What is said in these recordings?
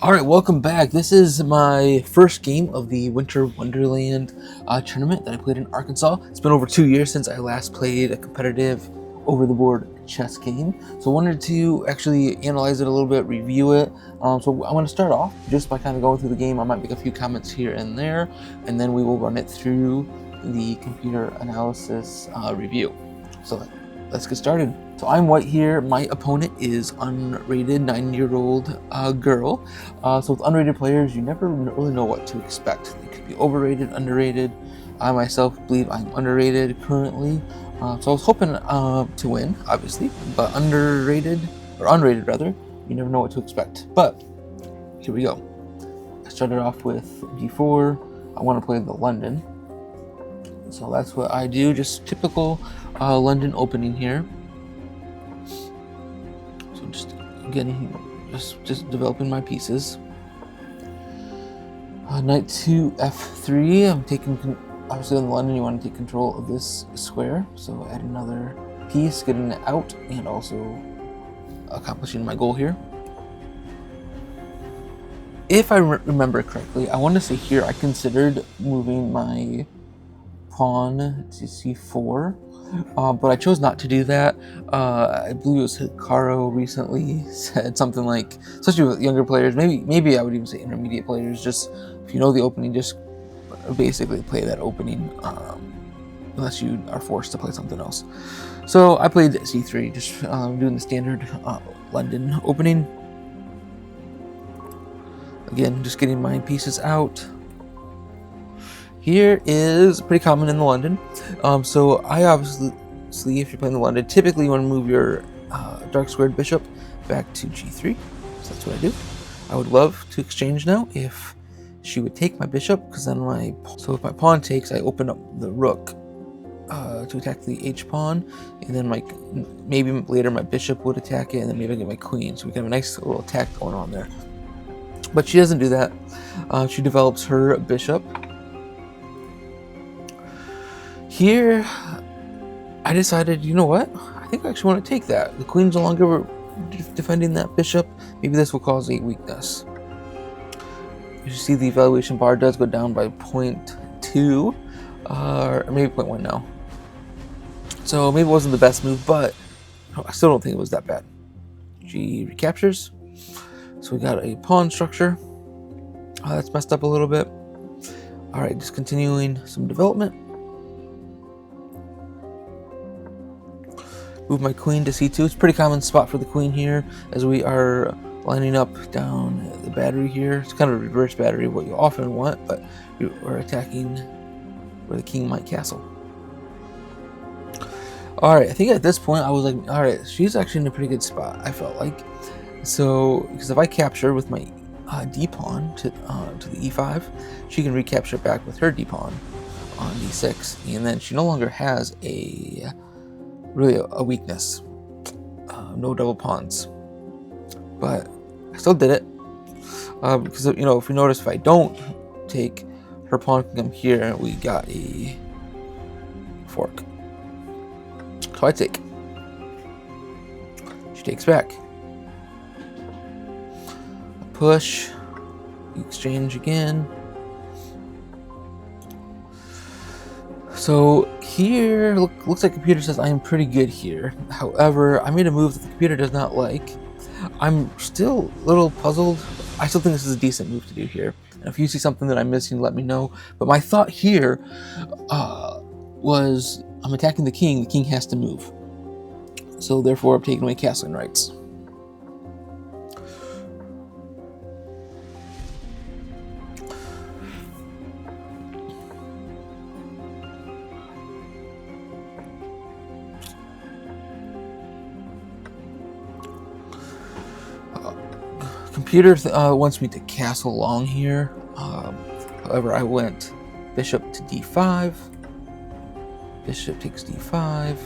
Alright, welcome back. This is my first game of the Winter Wonderland Tournament that I played in Arkansas. It's been over 2 years since I last played a competitive over-the-board chess game. So I wanted to actually analyze it a little bit, review it. So I want to start off just by kind of going through the game. I might make a few comments here and there, and then we will run it through the computer analysis review. So let's get started. So I'm white here. My opponent is unrated 9-year-old girl. So with unrated players, you never really know what to expect. They could be overrated, underrated. I myself believe I'm underrated currently. So I was hoping to win, obviously, but unrated rather, you never know what to expect. But here we go. I started off with d4. I want to play the London. So that's what I do, just typical London opening here. So just getting, just developing my pieces. Knight to f3. I'm taking, obviously in London you want to take control of this square. So add another piece, getting it out, and also accomplishing my goal here. If I remember correctly, I want to say here I considered moving my pawn to c4, but I chose not to do that. I believe it was Hikaru recently said something like, especially with younger players, maybe I would even say intermediate players, just if you know the opening, just basically play that opening, unless you are forced to play something else. So I played c3, just doing the standard London opening. Again, just getting my pieces out. Here is pretty common in the London. So I obviously, if you're playing the London, typically you want to move your dark squared bishop back to g3. So that's what I do. I would love to exchange now if she would take my bishop, because then if my pawn takes, I open up the rook to attack the h pawn, and then maybe later my bishop would attack it, and then maybe I get my queen. So we can have a nice little attack going on there. But she doesn't do that. She develops her bishop. Here, I decided, you know what? I think I actually want to take that. The queen's no longer defending that bishop. Maybe this will cause a weakness. You see the evaluation bar does go down by 0.2, or maybe 0.1 now. So maybe it wasn't the best move, but I still don't think it was that bad. She recaptures. So we got a pawn structure. That's messed up a little bit. All right, just continuing some development. Move my queen to c2. It's a pretty common spot for the queen here, as we are lining up down the battery here. It's kind of a reverse battery of what you often want, but we're attacking where the king might castle. Alright, I think at this point I was like, alright, she's actually in a pretty good spot, I felt like. So, because if I capture with my d-pawn to the e5, she can recapture back with her d-pawn on d6, and then she no longer has really a weakness. No double pawns. But I still did it. Because, if you notice, if I don't take, her pawn can come here, and we got a fork. So I take. She takes back. Push. Exchange again. So here, looks like computer says I am pretty good here. However, I made a move that the computer does not like. I'm still a little puzzled. I still think this is a decent move to do here. And if you see something that I'm missing, let me know. But my thought here was I'm attacking the king has to move. So therefore I'm taking away castling rights. Computer wants me to castle long here. However, I went bishop to d5. Bishop takes d5. And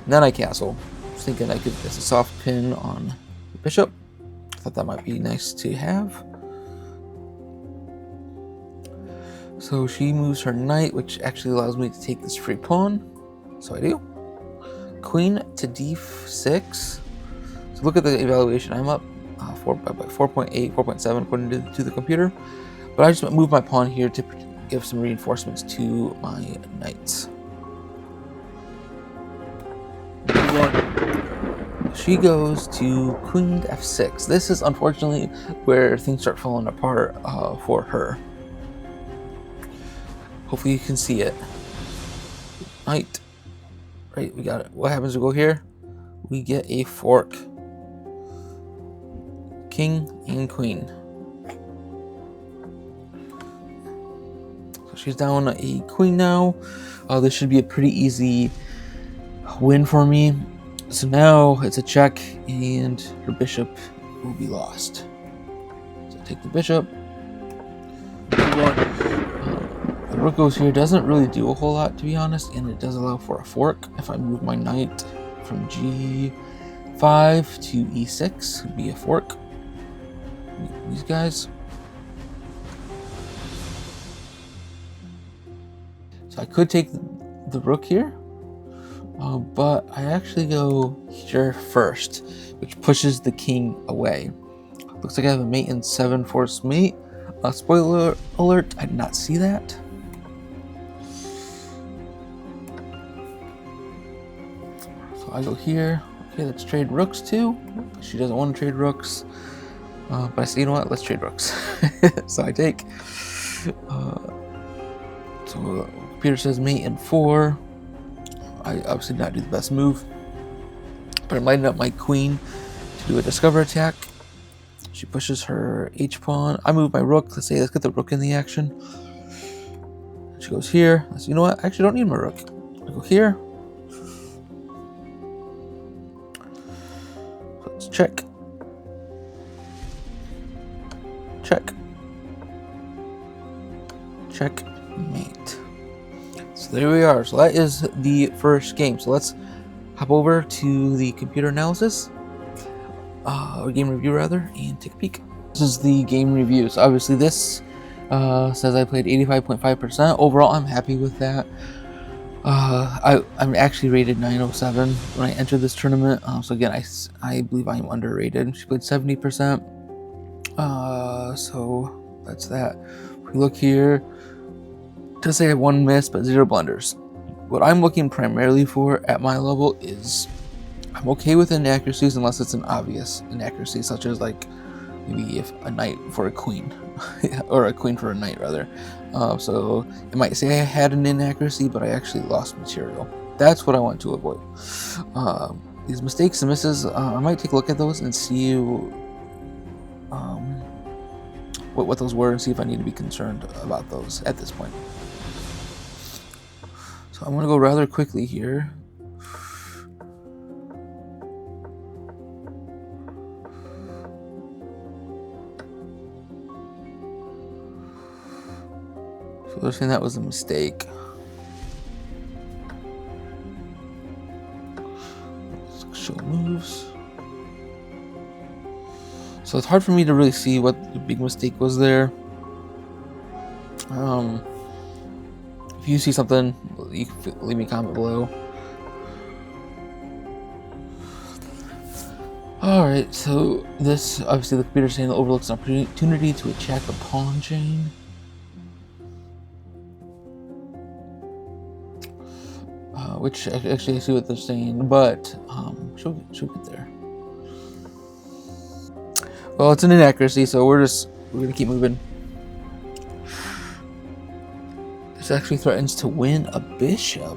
then I castle. I was thinking I could get a soft pin on the bishop. I thought that might be nice to have. So she moves her knight, which actually allows me to take this free pawn. So I do. Queen to d6. So look at the evaluation. I'm up by 4.8, 4.7 according to the computer. But I just moved my pawn here to give some reinforcements to my knights. She goes to queen to f6. This is unfortunately where things start falling apart for her. Hopefully you can see it. Knight. Right, we got it. What happens to go here? We get a fork. King and queen. So she's down a queen now. This should be a pretty easy win for me. So now it's a check and her bishop will be lost. So take the bishop. The rook goes here. Doesn't really do a whole lot, to be honest, and it does allow for a fork. If I move my knight from g5 to e6, would be a fork. These guys. So I could take the rook here, but I actually go here first, which pushes the king away. Looks like I have a mate in 7 force mate. Spoiler alert, I did not see that. So I go here. Okay, let's trade rooks too. She doesn't want to trade rooks. But I say, you know what, let's trade rooks. So I take. So computer says mate in 4. I obviously did not do the best move. But I'm lighting up my queen to do a discover attack. She pushes her h-pawn. I move my rook. Let's get the rook in the action. She goes here. I say, you know what, I actually don't need my rook. I go here. So let's check. Check. Checkmate. So there we are. So that is the first game. So let's hop over to the computer analysis, or game review rather, and take a peek. This is the game review. So obviously this says I played 85.5%. Overall, I'm happy with that. I'm actually rated 907 when I entered this tournament. So again, I believe I am underrated. She played 70%. So that's that. If we look here, it does say I have 1 miss, but 0 blunders. What I'm looking primarily for at my level is I'm okay with inaccuracies unless it's an obvious inaccuracy, such as like maybe if a knight for a queen, or a queen for a knight rather. So it might say I had an inaccuracy, but I actually lost material. That's what I want to avoid. These mistakes and misses, I might take a look at those and see what those were and see if I need to be concerned about those at this point. So I'm going to go rather quickly here. So they're saying that was a mistake. Let's show moves. So it's hard for me to really see what the big mistake was there. If you see something, you can leave me a comment below. Alright, so this, obviously the computer saying overlooks an opportunity to attack a pawn chain. Which actually I see what they're saying, but she'll get there. Well, it's an inaccuracy, so we're gonna keep moving. This actually threatens to win a bishop.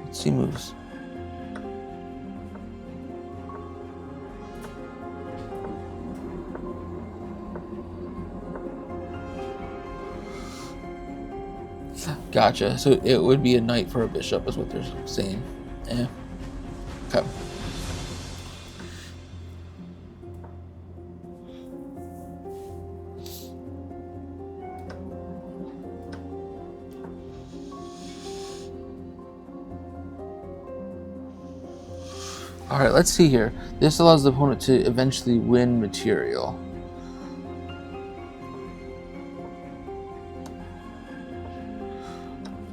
Let's see moves. Gotcha. So it would be a knight for a bishop, is what they're saying. Yeah. Okay. Alright, let's see here. This allows the opponent to eventually win material.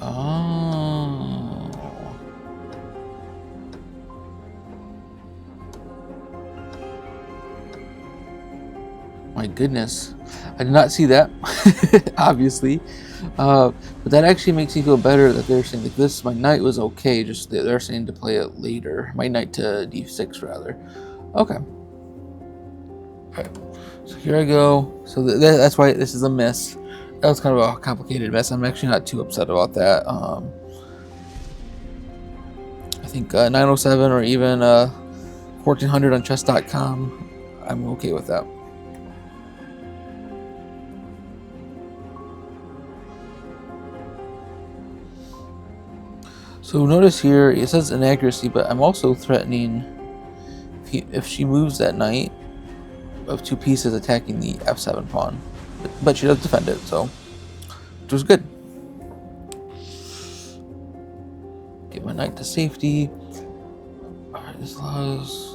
Oh. My goodness, I did not see that. Obviously, but that actually makes me feel better that they're saying like this. My knight was okay, just they're saying to play it later. My knight to d6 rather. Okay. Alright, so here I go. So that's why this is a miss. That was kind of a complicated mess. I'm actually not too upset about that. I think 907 or even 1400 on chess.com, I'm okay with that. So notice here, it says inaccuracy, but I'm also threatening if she moves that knight of 2 pieces attacking the f7 pawn. But she does defend it, so which was good. Get my knight to safety. Alright, this allows...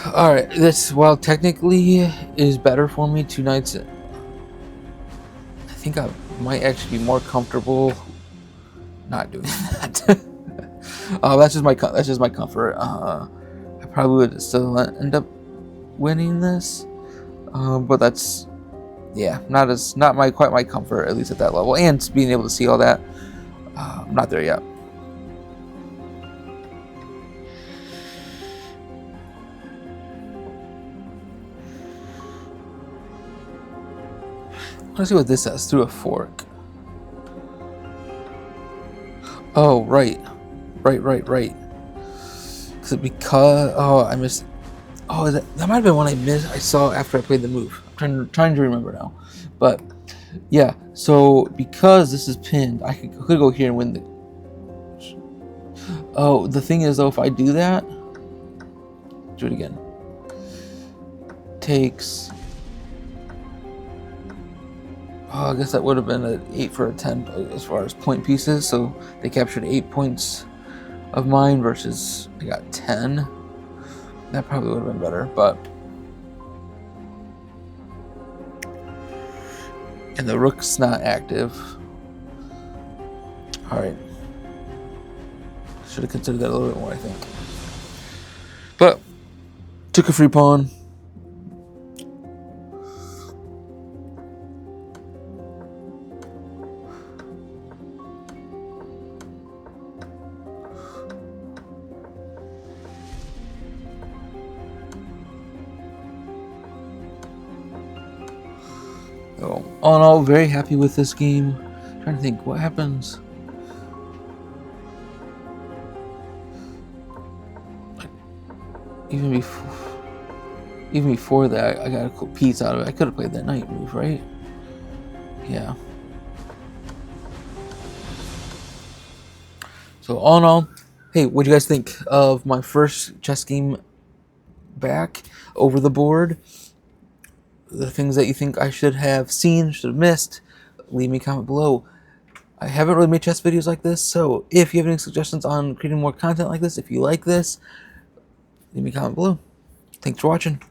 Alright, this, while technically is better for me, 2 knights, I think I might actually be more comfortable not doing that. That's just my comfort. I probably would still end up winning this, but that's, yeah, not quite my comfort, at least at that level, and being able to see all that. I'm not there yet. Let's see what this says. Through a fork. Oh, right. Because oh, I missed. Oh, that might have been one I missed. I saw after I played the move. I'm trying to remember now, but yeah. So because this is pinned, I could go here and win the. Oh, the thing is though, if I do that, do it again. Takes. Oh, I guess that would have been an 8 for a 10 as far as point pieces. So they captured 8 points of mine versus I got 10. That probably would have been better, but. And the rook's not active. Alright. Should have considered that a little bit more, I think. But, took a free pawn. So, all in all, very happy with this game. Trying to think what happens. Even before that, I got a cool piece out of it. I could have played that knight move, right? Yeah. So all in all, hey, what do you guys think of my first chess game back over the board? The things that you think I should have seen, should have missed, leave me a comment below. I haven't really made chess videos like this, so if you have any suggestions on creating more content like this, if you like this, leave me a comment below. Thanks for watching.